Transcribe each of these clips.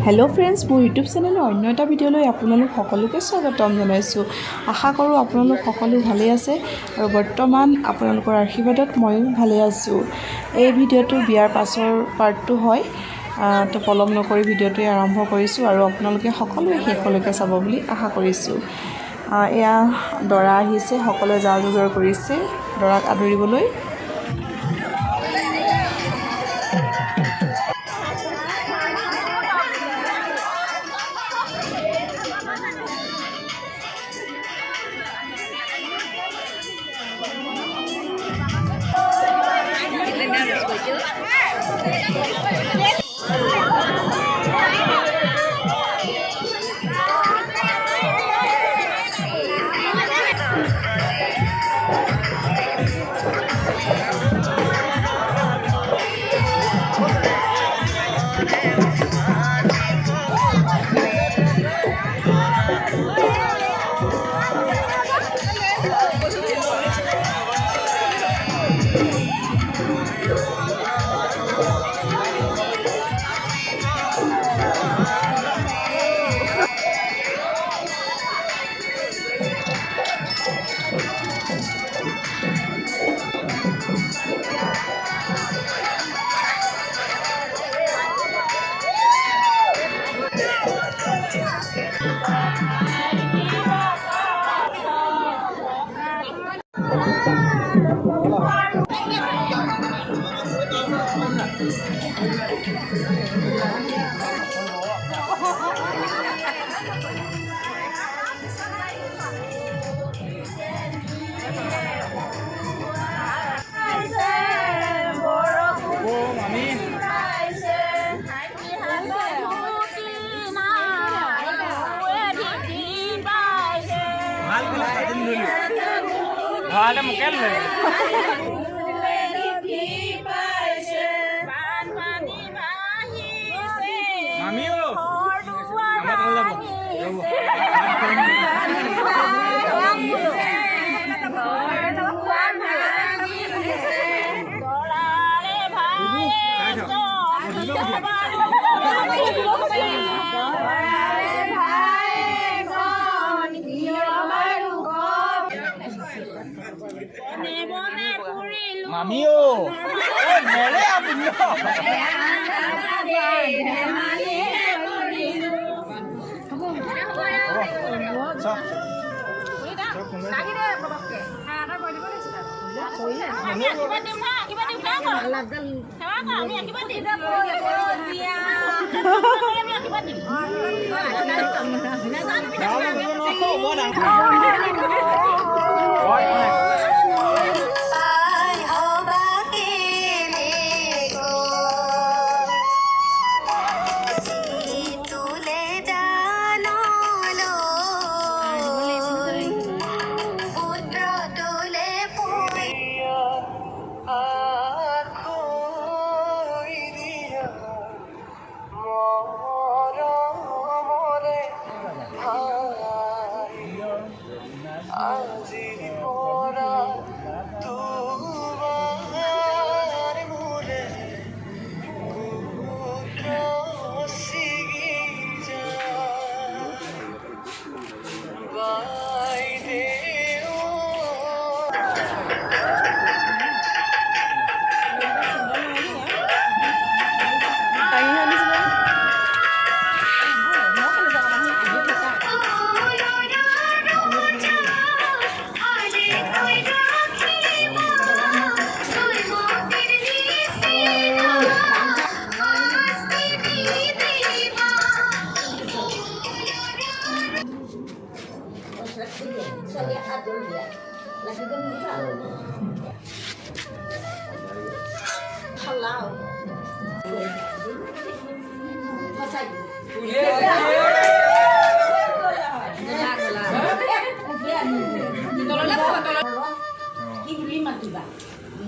Hello' friends, মোৰ YouTube চেনেলৰ অন্য এটা ভিডিঅ'লৈ আপোনালোক সকলোকে স্বাগতম জনাইছোঁ। আশা কৰোঁ আপোনালোক সকলো ভালেই আছে আৰু বৰ্তমান আপোনালোকৰ আশীৰ্বাদত ময়ো ভালে আছোঁ। এই ভিডিঅ'টো বিয়াৰ পাছৰ পাৰ্টটো হয়, তো পলম নকৰি ভিডিঅ'টোৱে আৰম্ভ কৰিছোঁ আৰু আপোনালোকে সকলোৱে শেষলৈকে চাব বুলি আশা কৰিছোঁ। এয়া দৰা আহিছে, সকলোৱে যা যোগাৰ কৰিছে দৰাক আদৰিবলৈ। Ada mungkin le. Mami o. Amat Allah bu. Mami o. Mere apuno.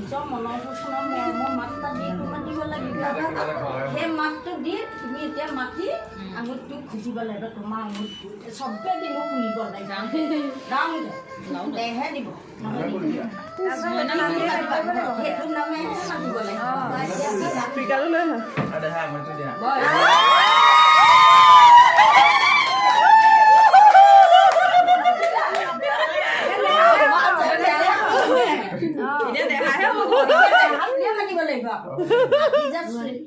নিজৰ মনৰ পচন্দৰ মৰমৰ মাত এটা দি মাতিব লাগিব সেই মাতটো দি তুমি এতিয়া মাতি আঙুলিটো খুজিব লাগিব তোমাৰ আঙুলিটো চবে দিনো শুনিব লাগিব দেহে দিব সেইটো নামেহে মাতিব লাগিব মাতিব লাগিব